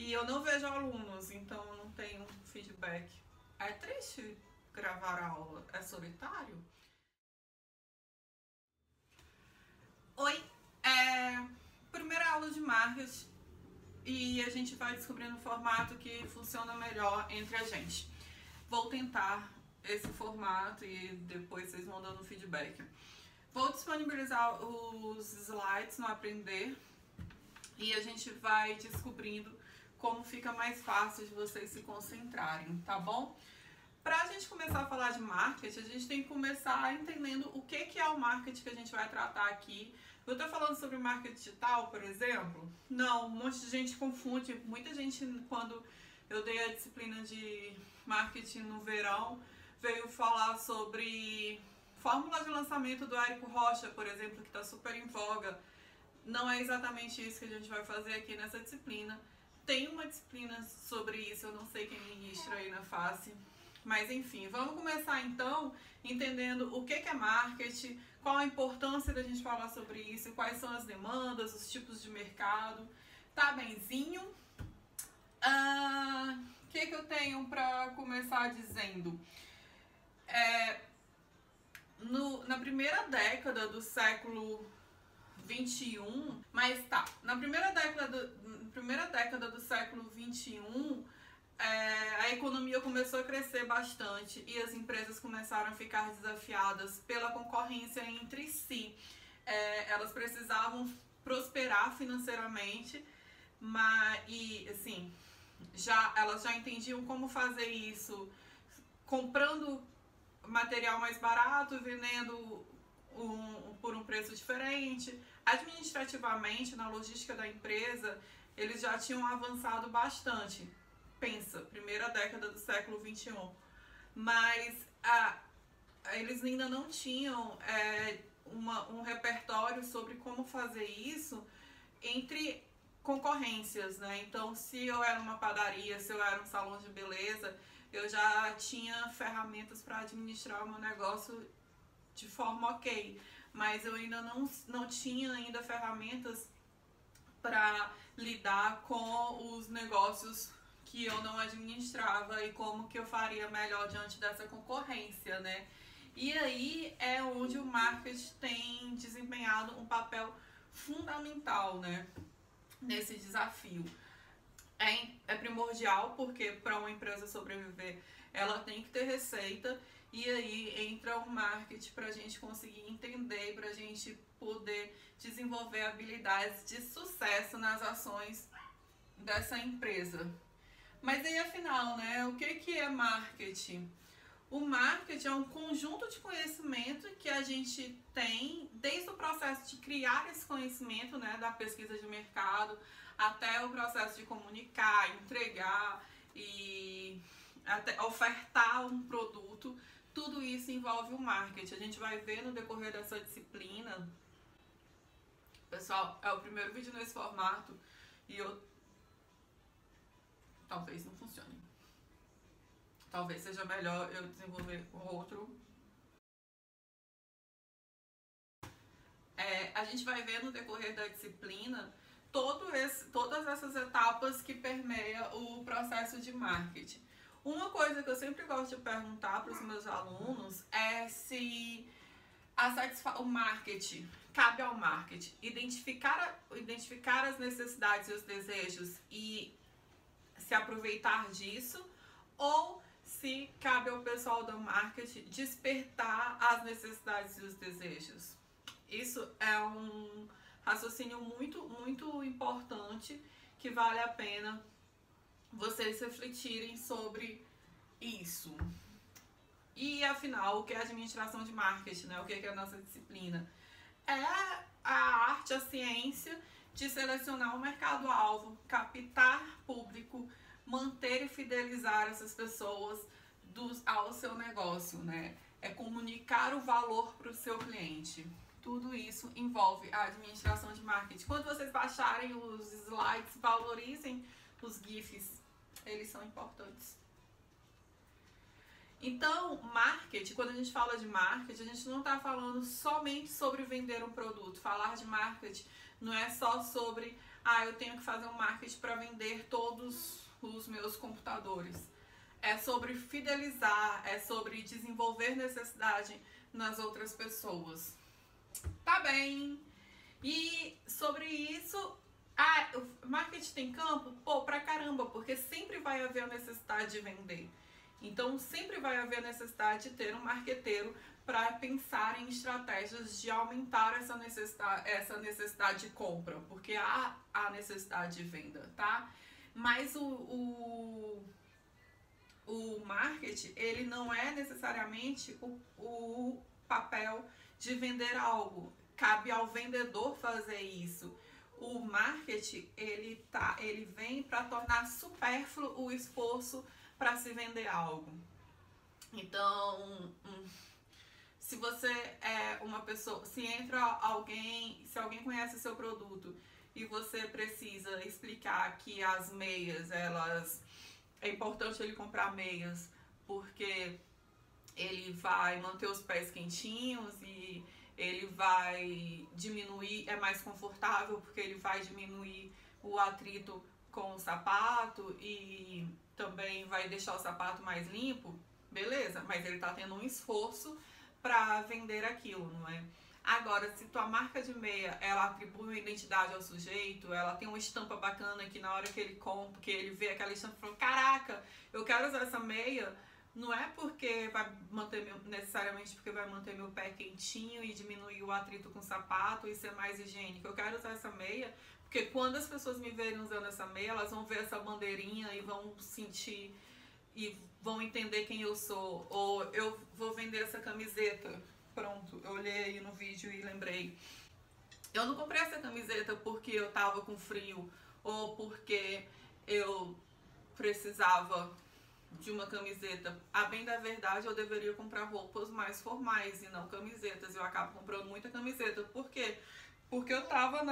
e eu não vejo alunos, então eu não tenho feedback. É triste gravar a aula, é solitário. Oi, primeira aula de marketing e a gente vai descobrindo o formato que funciona melhor entre a gente. Vou tentar esse formato e depois vocês vão dando feedback. Vou disponibilizar os slides no Aprender e a gente vai descobrindo como fica mais fácil de vocês se concentrarem, tá bom? Para a gente começar a falar de marketing, a gente tem que começar entendendo o que é o marketing que a gente vai tratar aqui. Eu estou falando sobre marketing digital, por exemplo? Não, um monte de gente confunde. Muita gente, quando eu dei a disciplina de marketing no verão, veio falar sobre fórmula de lançamento do Érico Rocha, por exemplo, que está super em voga. Não é exatamente isso que a gente vai fazer aqui nessa disciplina. Tem uma disciplina sobre isso, eu não sei quem ministra aí na face. Mas enfim, vamos começar então entendendo o que é marketing, qual a importância da gente falar sobre isso, quais são as demandas, os tipos de mercado. Tá benzinho? O que eu tenho para começar dizendo? Na primeira década do século 21, mas tá, na primeira década do século 21, a economia começou a crescer bastante e as empresas começaram a ficar desafiadas pela concorrência entre si. Elas precisavam prosperar financeiramente, assim, elas já entendiam como fazer isso, comprando material mais barato, vendendo por um preço diferente. Administrativamente, na logística da empresa, eles já tinham avançado bastante. Pensa, primeira década do século 21. Mas eles ainda não tinham um repertório sobre como fazer isso entre concorrências, né? Então, se eu era uma padaria, se eu era um salão de beleza, eu já tinha ferramentas para administrar o meu negócio de forma ok, mas eu ainda não tinha ainda ferramentas para lidar com os negócios que eu não administrava e como que eu faria melhor diante dessa concorrência, né? E aí é onde o marketing tem desempenhado um papel fundamental, né, nesse desafio. É primordial porque para uma empresa sobreviver ela tem que ter receita, e aí entra o marketing para a gente conseguir entender, para a gente poder desenvolver habilidades de sucesso nas ações dessa empresa. Mas aí afinal, né, o que é marketing? O marketing é um conjunto de conhecimento que a gente tem desde o processo de criar esse conhecimento, né, da pesquisa de mercado, até o processo de comunicar, entregar e até ofertar um produto. Tudo isso envolve o marketing. A gente vai ver no decorrer dessa disciplina. Pessoal, é o primeiro vídeo nesse formato e talvez não funcione. Talvez seja melhor eu desenvolver outro. A gente vai ver no decorrer da disciplina todas essas etapas que permeiam o processo de marketing. Uma coisa que eu sempre gosto de perguntar para os meus alunos é se o marketing cabe ao marketing identificar as necessidades e os desejos e se aproveitar disso, ou se cabe ao pessoal do marketing despertar as necessidades e os desejos. Isso é um raciocínio muito, muito importante que vale a pena vocês refletirem sobre isso. E afinal, o que é administração de marketing, né? O que é a nossa disciplina? É a arte, a ciência de selecionar o mercado-alvo, captar público, manter e fidelizar essas pessoas ao seu negócio, né? É comunicar o valor para o seu cliente. Tudo isso envolve a administração de marketing. Quando vocês baixarem os slides, valorizem os GIFs. Eles são importantes. Então, marketing, quando a gente fala de marketing, a gente não está falando somente sobre vender um produto. Falar de marketing não é só sobre eu tenho que fazer um marketing para vender todos os meus computadores. É sobre fidelizar, é sobre desenvolver necessidade nas outras pessoas. Tá bem. E sobre isso, o marketing tem campo? Pô, pra caramba, porque sempre vai haver a necessidade de vender. Então, sempre vai haver a necessidade de ter um marqueteiro para pensar em estratégias de aumentar essa necessidade de compra, porque há a necessidade de venda, tá? Mas o marketing, ele não é necessariamente o papel de vender algo. Cabe ao vendedor fazer isso. O marketing, ele vem para tornar supérfluo o esforço para se vender algo. Então, se você é uma pessoa, se alguém conhece seu produto e você precisa explicar que as meias, é importante ele comprar meias porque ele vai manter os pés quentinhos e ele vai diminuir, é mais confortável porque ele vai diminuir o atrito com o sapato e também vai deixar o sapato mais limpo, beleza, mas ele tá tendo um esforço para vender aquilo, não é? Agora, se tua marca de meia, ela atribui uma identidade ao sujeito, ela tem uma estampa bacana que na hora que ele compra, que ele vê aquela estampa e fala, caraca, eu quero usar essa meia, não é porque vai manter necessariamente porque vai manter meu pé quentinho e diminuir o atrito com o sapato e ser mais higiênico. Eu quero usar essa meia porque quando as pessoas me verem usando essa meia, elas vão ver essa bandeirinha e vão sentir e vão entender quem eu sou. Ou eu vou vender essa camiseta. Pronto, eu olhei aí no vídeo e lembrei. Eu não comprei essa camiseta porque eu tava com frio ou porque eu precisava de uma camiseta. A bem da verdade, eu deveria comprar roupas mais formais e não camisetas. Eu acabo comprando muita camiseta. Por quê? Porque eu tava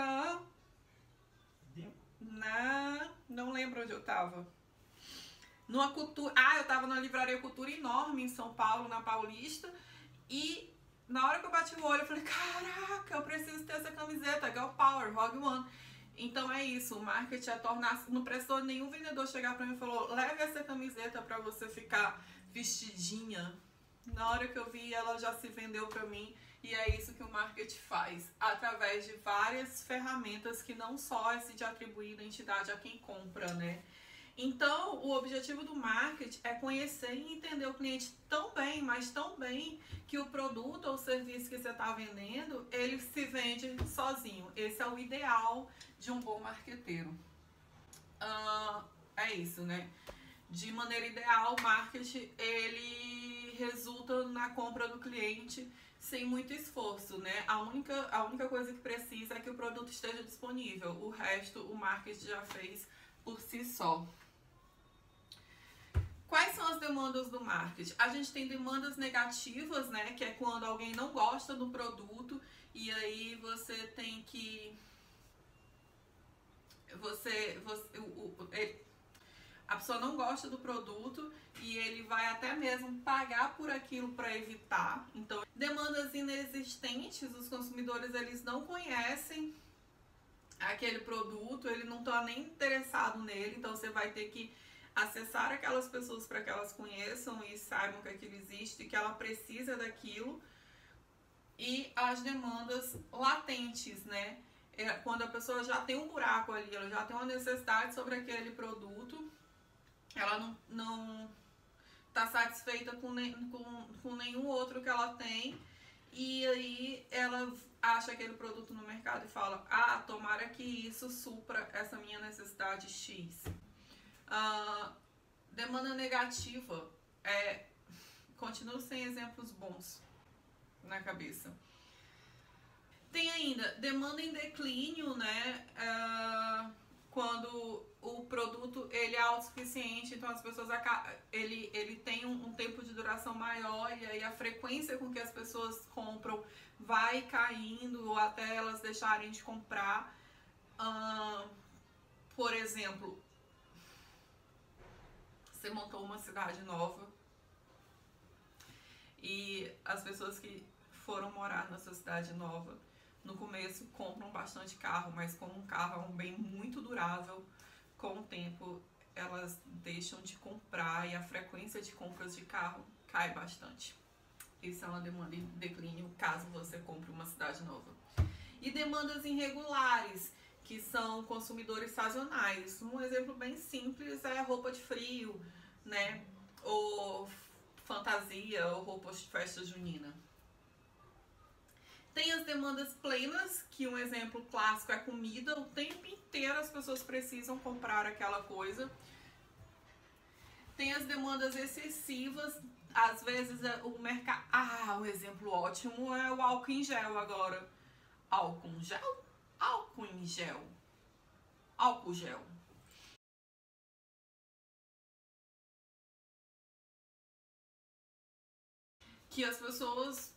não lembro onde eu tava. Numa cultura. Eu tava numa livraria Cultura enorme em São Paulo, na Paulista. E na hora que eu bati o olho, eu falei, caraca, eu preciso ter essa camiseta, Girl Power, Rogue One. Então é isso, o marketing é tornar... Não precisou nenhum vendedor chegar pra mim e falou, leve essa camiseta pra você ficar vestidinha. Na hora que eu vi, ela já se vendeu pra mim. E é isso que o marketing faz, através de várias ferramentas que não só é se de atribuir identidade a quem compra, né? Então, o objetivo do marketing é conhecer e entender o cliente tão bem, mas tão bem, que o produto ou serviço que você está vendendo, ele se vende sozinho. Esse é o ideal de um bom marqueteiro. É isso, né? De maneira ideal, o marketing, ele resulta na compra do cliente sem muito esforço, né? A única coisa que precisa é que o produto esteja disponível. O resto, o marketing já fez por si só. Quais são as demandas do marketing? A gente tem demandas negativas, né? Que é quando alguém não gosta do produto e aí você tem que... a pessoa não gosta do produto e ele vai até mesmo pagar por aquilo para evitar. Então, demandas inexistentes, os consumidores eles não conhecem aquele produto, ele não está nem interessado nele, então você vai ter que acessar aquelas pessoas para que elas conheçam e saibam que aquilo existe, que ela precisa daquilo. E as demandas latentes, né? Quando a pessoa já tem um buraco ali, ela já tem uma necessidade sobre aquele produto, ela não está satisfeita com nenhum outro que ela tem, e aí ela acha aquele produto no mercado e fala, tomara que isso supra essa minha necessidade X. Demanda negativa, continuo sem exemplos bons na cabeça. Tem ainda demanda em declínio, né? Quando o produto ele é autossuficiente, então as pessoas ele tem um tempo de duração maior e aí a frequência com que as pessoas compram vai caindo até elas deixarem de comprar. Por exemplo, você montou uma cidade nova e as pessoas que foram morar nessa cidade nova no começo compram bastante carro, mas como um carro é um bem muito durável, com o tempo elas deixam de comprar e a frequência de compras de carro cai bastante. Isso é uma demanda em declínio caso você compre uma cidade nova. E demandas irregulares, que são consumidores sazonais. Um exemplo bem simples é roupa de frio, né? Ou fantasia, ou roupas de festa junina. Tem as demandas plenas, que um exemplo clássico é comida. O tempo inteiro as pessoas precisam comprar aquela coisa. Tem as demandas excessivas, às vezes o mercado... um exemplo ótimo é o álcool em gel agora. Álcool em gel? Álcool em gel. Álcool gel. Que as pessoas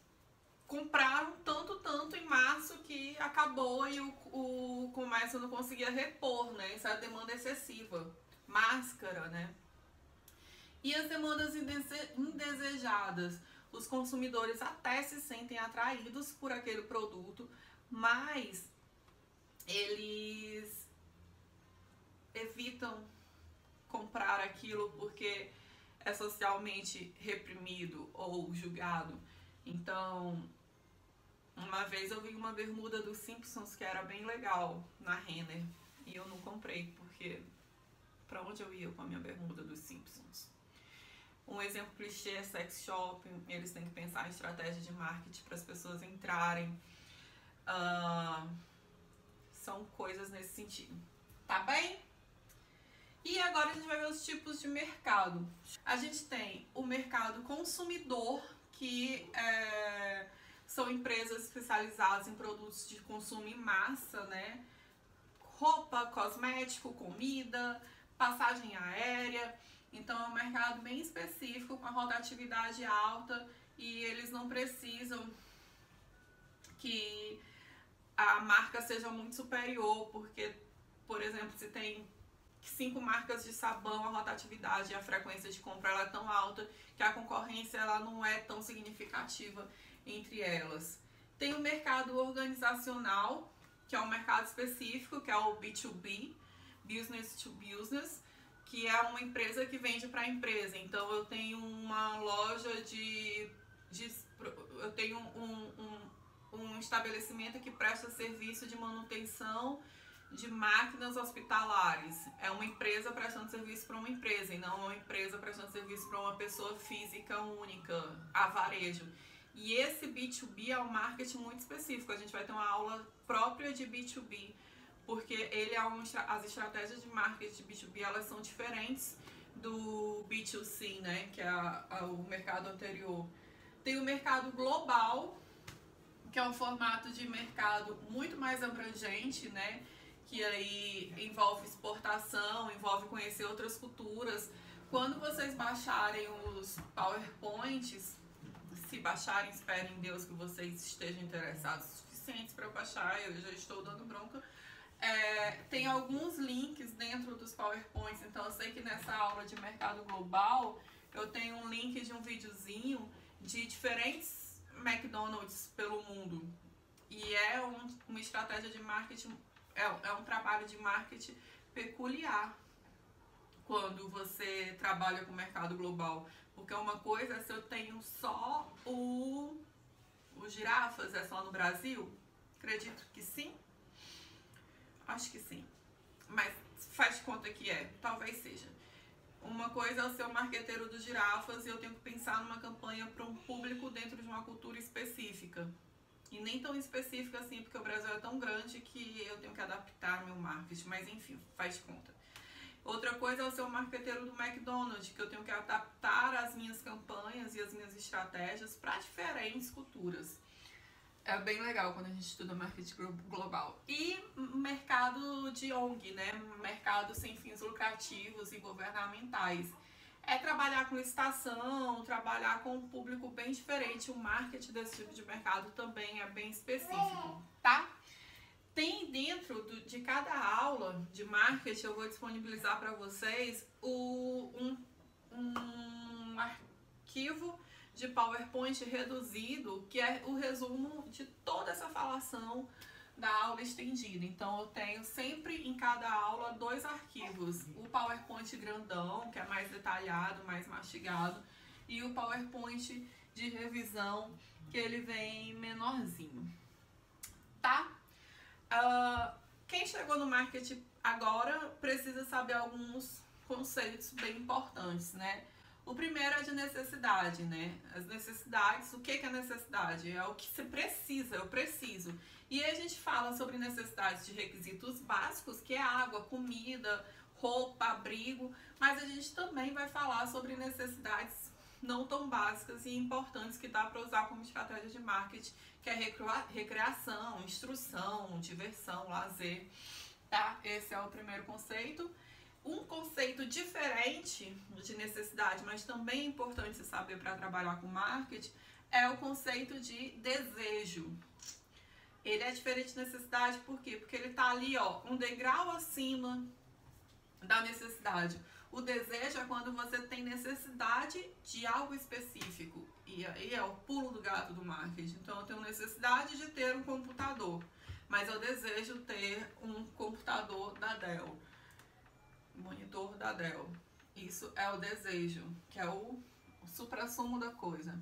compraram tanto em março que acabou e o comércio não conseguia repor, né? Essa é a demanda excessiva. Máscara, né? E as demandas indesejadas. Os consumidores até se sentem atraídos por aquele produto, mas eles evitam comprar aquilo porque é socialmente reprimido ou julgado. Então, uma vez eu vi uma bermuda dos Simpsons que era bem legal na Renner e eu não comprei porque pra onde eu ia com a minha bermuda dos Simpsons? Um exemplo clichê é sex shopping. Eles têm que pensar em estratégia de marketing para as pessoas entrarem. São coisas nesse sentido. Tá bem? E agora a gente vai ver os tipos de mercado. A gente tem o mercado consumidor, que são empresas especializadas em produtos de consumo em massa, né? Roupa, cosmético, comida, passagem aérea. Então é um mercado bem específico, com a rotatividade alta, e eles não precisam que a marca seja muito superior, porque, por exemplo, se tem 5 marcas de sabão, a rotatividade e a frequência de compra ela é tão alta que a concorrência ela não é tão significativa entre elas. Tem o mercado organizacional, que é um mercado específico, que é o B2B, Business to Business, que é uma empresa que vende para a empresa. Então eu tenho uma loja eu tenho um estabelecimento que presta serviço de manutenção de máquinas hospitalares. É uma empresa prestando serviço para uma empresa e não uma empresa prestando serviço para uma pessoa física única, a varejo. E esse B2B é um marketing muito específico. A gente vai ter uma aula própria de B2B, porque ele as estratégias de marketing de B2B elas são diferentes do B2C, né, que é o mercado anterior. Tem o mercado global, que é um formato de mercado muito mais abrangente, né, que aí envolve exportação, envolve conhecer outras culturas. Quando vocês baixarem os PowerPoints, se baixarem, esperem em Deus que vocês estejam interessados o suficiente para baixar, eu já estou dando bronca. Tem alguns links dentro dos PowerPoints, então eu sei que nessa aula de mercado global eu tenho um link de um videozinho de diferentes McDonald's pelo mundo. E é uma estratégia de marketing, é um trabalho de marketing peculiar quando você trabalha com o mercado global. Porque uma coisa é se eu tenho só o girafas, é só no Brasil? Acredito que sim. Acho que sim. Mas faz de conta que talvez seja. Uma coisa é o ser o marqueteiro dos girafas e eu tenho que pensar numa campanha para um público dentro de uma cultura específica. E nem tão específica assim, porque o Brasil é tão grande que eu tenho que adaptar meu marketing. Mas enfim, faz de conta. Outra coisa é o ser o marqueteiro do McDonald's, que eu tenho que adaptar as minhas campanhas e as minhas estratégias para diferentes culturas. É bem legal quando a gente estuda marketing global. E mercado de ONG, né? Mercado sem fins lucrativos e governamentais. É trabalhar com licitação, trabalhar com um público bem diferente. O marketing desse tipo de mercado também é bem específico, tá? Tem dentro de cada aula de marketing, eu vou disponibilizar para vocês um arquivo de PowerPoint reduzido, que é o resumo de toda essa falação da aula estendida. Então eu tenho sempre em cada aula 2 arquivos, o PowerPoint grandão, que é mais detalhado, mais mastigado, e o PowerPoint de revisão, que ele vem menorzinho, tá? Quem chegou no marketing agora precisa saber alguns conceitos bem importantes, né? O primeiro é de necessidade, né? As necessidades, o que é necessidade? É o que você precisa, eu preciso. E aí a gente fala sobre necessidades de requisitos básicos, que é água, comida, roupa, abrigo, mas a gente também vai falar sobre necessidades não tão básicas e importantes que dá para usar como estratégia de marketing, que é recreação, instrução, diversão, lazer, tá? Esse é o primeiro conceito. Um conceito diferente de necessidade, mas também importante se saber para trabalhar com marketing, é o conceito de desejo. Ele é diferente de necessidade, por quê? Porque ele tá ali, ó, um degrau acima da necessidade. O desejo é quando você tem necessidade de algo específico. E aí é o pulo do gato do marketing. Então eu tenho necessidade de ter um computador, mas eu desejo ter um computador da Dell, monitor da Dell. Isso é o desejo, que é o suprassumo da coisa.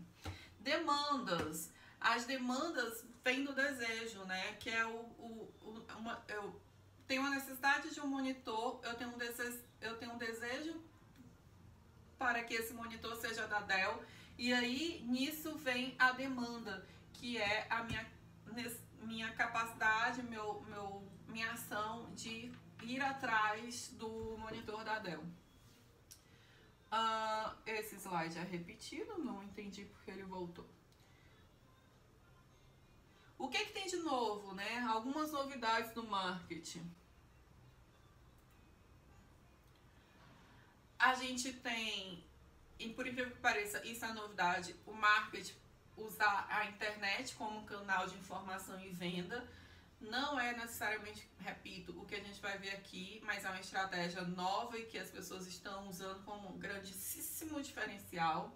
Demandas. As demandas vêm do desejo, né? Que é eu tenho a necessidade de um monitor, eu tenho um desejo para que esse monitor seja da Dell, e aí nisso vem a demanda, que é a minha capacidade, minha ação de ir atrás do monitor da Dell. Esse slide é repetido, não entendi porque ele voltou. O que tem de novo, né? Algumas novidades do marketing. A gente tem, e por incrível que pareça, isso é novidade, o marketing usar a internet como canal de informação e venda. Não é necessariamente, repito, o que a gente vai ver aqui, mas é uma estratégia nova e que as pessoas estão usando como um grandíssimo diferencial.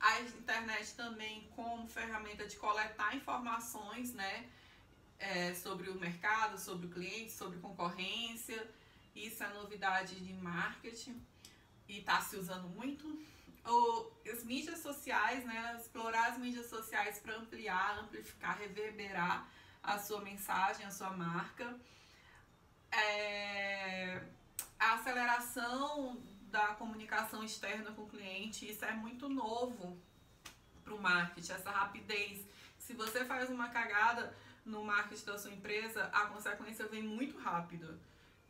A internet também como ferramenta de coletar informações, né, sobre o mercado, sobre o cliente, sobre concorrência. Isso é novidade de marketing e está se usando muito. As mídias sociais, né, explorar as mídias sociais para amplificar, reverberar a sua mensagem, a sua marca. A aceleração da comunicação externa com o cliente, isso é muito novo para o marketing, essa rapidez. Se você faz uma cagada no marketing da sua empresa, a consequência vem muito rápida.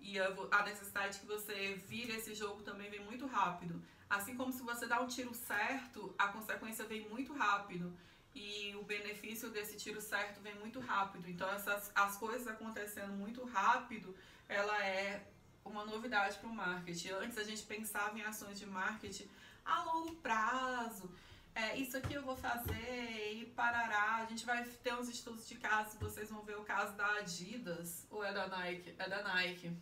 E a necessidade que você vire esse jogo também vem muito rápido. Assim como se você dá um tiro certo, a consequência vem muito rápido. E o benefício desse tiro certo vem muito rápido. Então as coisas acontecendo muito rápido, ela é uma novidade para o marketing. Antes a gente pensava em ações de marketing a longo prazo. Isso aqui eu vou fazer e parará. A gente vai ter uns estudos de caso, vocês vão ver o caso da Adidas, ou é da Nike? É da Nike.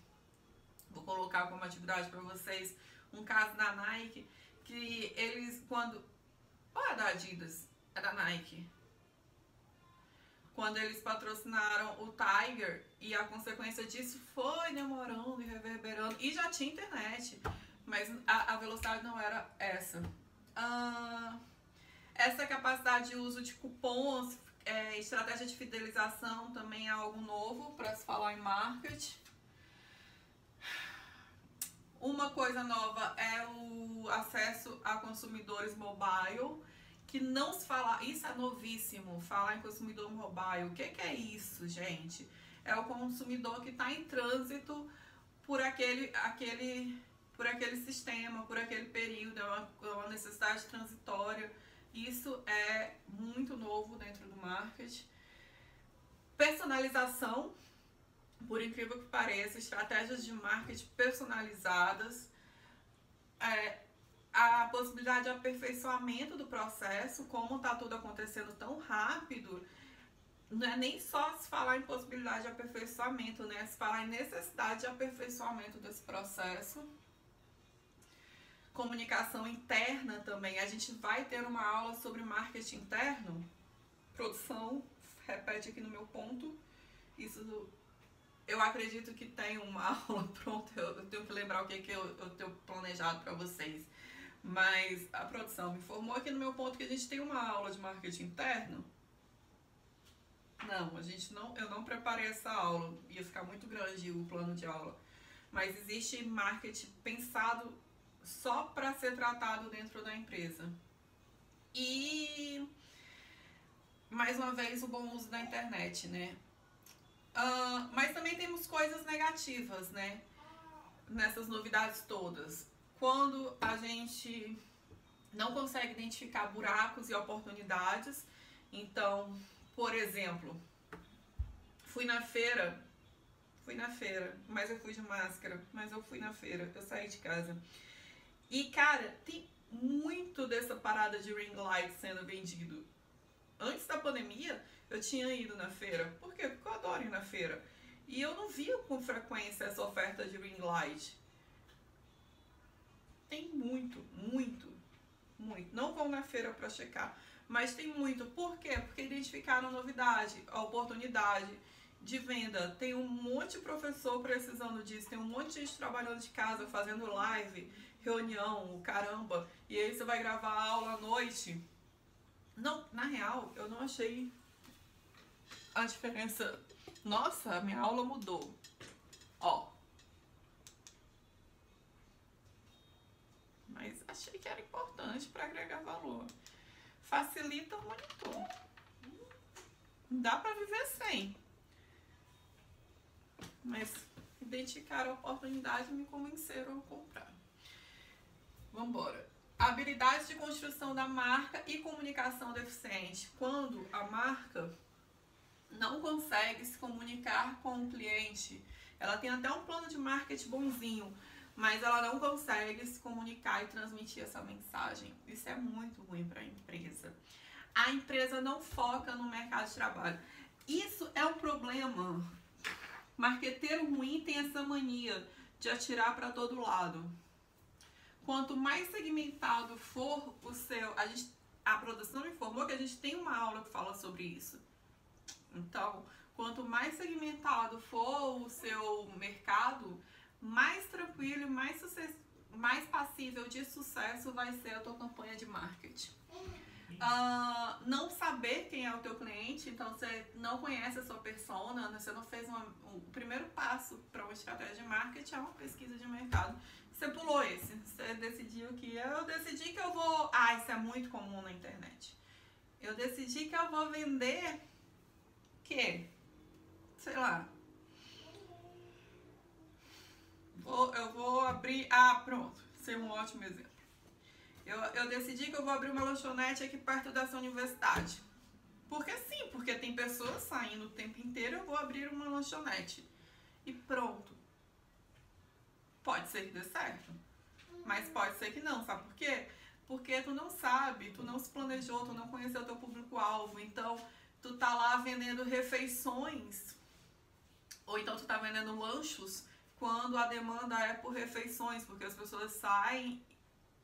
Vou colocar como atividade para vocês um caso da Nike, que eles quando... Ou é da Adidas? É da Nike. Quando eles patrocinaram o Tiger, e a consequência disso foi demorando e reverberando, e já tinha internet, mas a velocidade não era essa. Essa capacidade de uso de cupons, estratégia de fidelização também é algo novo para se falar em marketing. Uma coisa nova é o acesso a consumidores mobile, que não se fala, isso é novíssimo, falar em consumidor mobile. O que é isso, gente? É o consumidor que está em trânsito por aquele sistema, por aquele período, é uma necessidade transitória. Isso é muito novo dentro do marketing. Personalização, por incrível que pareça, estratégias de marketing personalizadas, a possibilidade de aperfeiçoamento do processo, como está tudo acontecendo tão rápido, não é nem só se falar em possibilidade de aperfeiçoamento, né? Se falar em necessidade de aperfeiçoamento desse processo. Comunicação interna também. A gente vai ter uma aula sobre marketing interno. Produção, repete aqui no meu ponto. Isso, eu acredito que tem uma aula pronta. Eu tenho que lembrar o que eu tenho planejado para vocês. Mas a produção me informou aqui no meu ponto que a gente tem uma aula de marketing interno. Não, eu não preparei essa aula. Ia ficar muito grande o plano de aula. Mas existe marketing pensado só para ser tratado dentro da empresa. E, mais uma vez, o bom uso da internet, né? Mas também temos coisas negativas, né? Nessas novidades todas. Quando a gente não consegue identificar buracos e oportunidades. Então, por exemplo, fui na feira, mas eu fui de máscara, mas eu fui na feira, eu saí de casa. E, cara, tem muito dessa parada de ring light sendo vendido. Antes da pandemia, eu tinha ido na feira. Por quê? Porque eu adoro ir na feira. E eu não via com frequência essa oferta de ring light. Tem muito. Não vão na feira para checar, mas tem muito. Por quê? Porque identificaram a novidade, a oportunidade de venda. Tem um monte de professor precisando disso, tem um monte de gente trabalhando de casa, fazendo live, reunião, caramba. E aí você vai gravar a aula à noite. Não, na real, eu não achei a diferença. Nossa, a minha aula mudou. Ó. Mas achei que era importante para agregar valor. Facilita o monitor. Dá para viver sem. Mas identificaram a oportunidade e me convenceram a comprar. Vambora. Habilidades de construção da marca e comunicação deficiente. Quando a marca não consegue se comunicar com o cliente, ela tem até um plano de marketing bonzinho, mas ela não consegue se comunicar e transmitir essa mensagem. Isso é muito ruim para a empresa. A empresa não foca no mercado de trabalho. Isso é um problema. Marqueteiro ruim tem essa mania de atirar para todo lado. Quanto mais segmentado for o seu... A produção me informou que a gente tem uma aula que fala sobre isso. Então, quanto mais segmentado for o seu mercado, mais tranquilo e mais passível de sucesso vai ser a tua campanha de marketing. Não saber quem é o teu cliente, então você não conhece a sua persona, você não fez o primeiro passo para uma estratégia de marketing é uma pesquisa de mercado. Você pulou esse, você decidiu que eu decidi que eu vou... isso é muito comum na internet. Eu decidi que eu vou vender sei lá. Eu vou abrir... pronto, isso é um ótimo exemplo. Eu decidi que eu vou abrir uma lanchonete aqui perto dessa universidade. Porque sim, porque tem pessoas saindo o tempo inteiro, eu vou abrir uma lanchonete. E pronto. Pode ser que dê certo, mas pode ser que não, sabe por quê? Porque tu não sabe, tu não se planejou, tu não conheceu o teu público-alvo, então tu tá lá vendendo refeições, ou então tu tá vendendo lanchos, quando a demanda é por refeições, porque as pessoas saem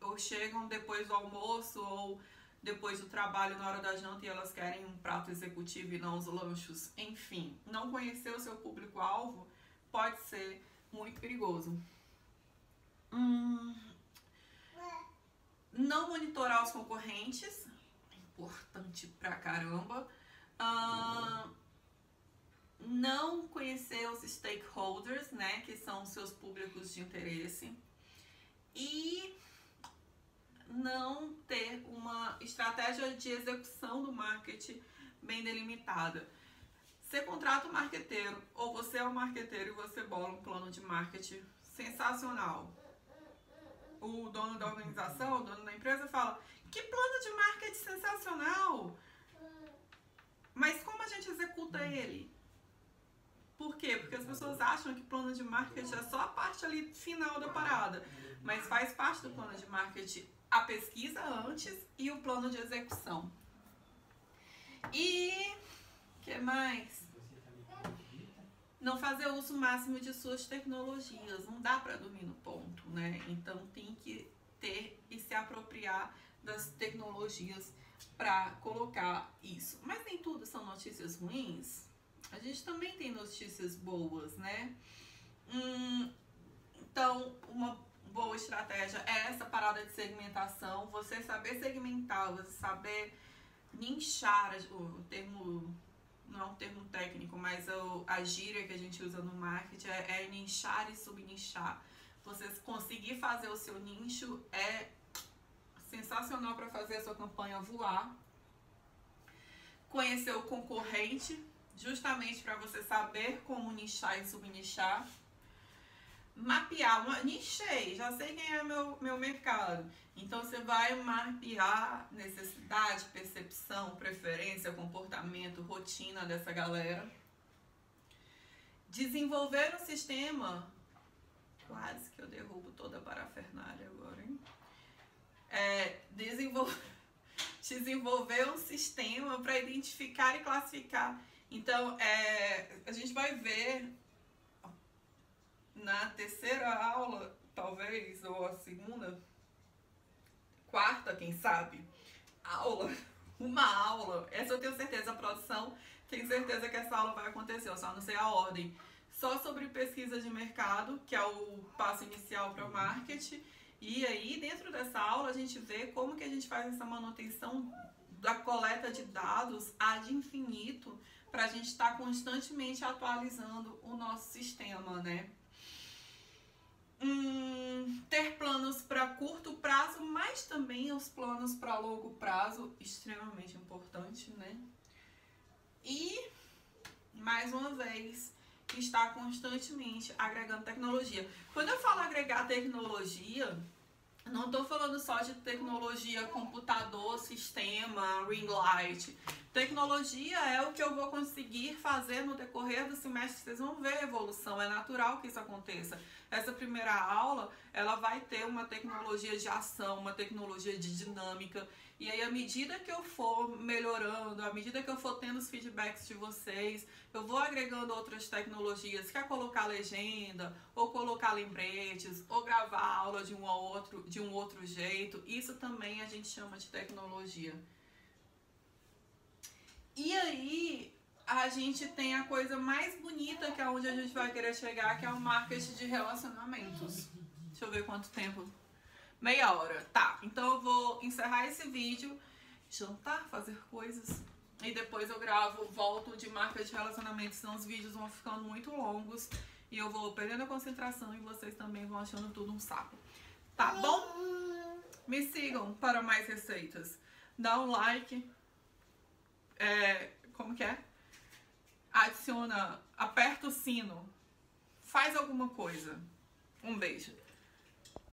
ou chegam depois do almoço ou depois do trabalho na hora da janta e elas querem um prato executivo e não os lanchos. Enfim, não conhecer o seu público-alvo pode ser muito perigoso. Não monitorar os concorrentes, importante pra caramba. Não conhecer os stakeholders, né, que são os seus públicos de interesse. E não ter uma estratégia de execução do marketing bem delimitada. Você contrata um marqueteiro, ou você é um marqueteiro e você bola um plano de marketing sensacional. O dono da organização, o dono da empresa fala, que plano de marketing sensacional! Mas como a gente executa ele? Por quê? Porque as pessoas acham que plano de marketing é só a parte ali final da parada. Mas faz parte do plano de marketing a pesquisa antes e o plano de execução. E o que mais? Não fazer uso máximo de suas tecnologias. Não dá para dormir no ponto, né? Então tem que ter e se apropriar das tecnologias para colocar isso. Mas nem tudo são notícias ruins. A gente também tem notícias boas, né? Então, uma boa estratégia é essa parada de segmentação, você saber segmentar, você saber nichar, o termo não é um termo técnico, mas a gíria que a gente usa no marketing é nichar e subnichar. Você conseguir fazer o seu nicho é sensacional para fazer a sua campanha voar. Conhecer o concorrente, justamente para você saber como nichar e subnichar. Mapear, nichei, já sei quem é meu mercado. Então você vai mapear necessidade, percepção, preferência, comportamento, rotina dessa galera. Desenvolver um sistema. Quase que eu derrubo toda a parafernália agora, hein? Desenvolver um sistema para identificar e classificar. Então, a gente vai ver na terceira aula, talvez, ou a segunda, quarta, quem sabe, uma aula, essa eu tenho certeza, a produção tem certeza que essa aula vai acontecer, eu só não sei a ordem, só sobre pesquisa de mercado, que é o passo inicial para o marketing, e aí dentro dessa aula a gente vê como que a gente faz essa manutenção da coleta de dados ad infinito, para a gente estar constantemente atualizando o nosso sistema, né? Ter planos para curto prazo, mas também os planos para longo prazo, extremamente importante, né? E, mais uma vez, estar constantemente agregando tecnologia. Quando eu falo agregar tecnologia, não estou falando só de tecnologia, computador, sistema, ring light. Tecnologia é o que eu vou conseguir fazer no decorrer do semestre. Vocês vão ver a evolução, é natural que isso aconteça. Essa primeira aula, ela vai ter uma tecnologia de ação, uma tecnologia de dinâmica. E aí, à medida que eu for melhorando, à medida que eu for tendo os feedbacks de vocês, eu vou agregando outras tecnologias. Quer colocar legenda, ou colocar lembretes, ou gravar a aula de um outro jeito. Isso também a gente chama de tecnologia. E aí, a gente tem a coisa mais bonita, que é onde a gente vai querer chegar, que é o marketing de relacionamentos. Deixa eu ver quanto tempo. Meia hora. Tá, então eu vou encerrar esse vídeo, jantar, fazer coisas, e depois eu volto de marketing de relacionamentos, senão os vídeos vão ficando muito longos, e eu vou perdendo a concentração, e vocês também vão achando tudo um saco. Tá bom? Me sigam para mais receitas. Dá um like. Como que é? Adiciona, aperta o sino, faz alguma coisa. Um beijo.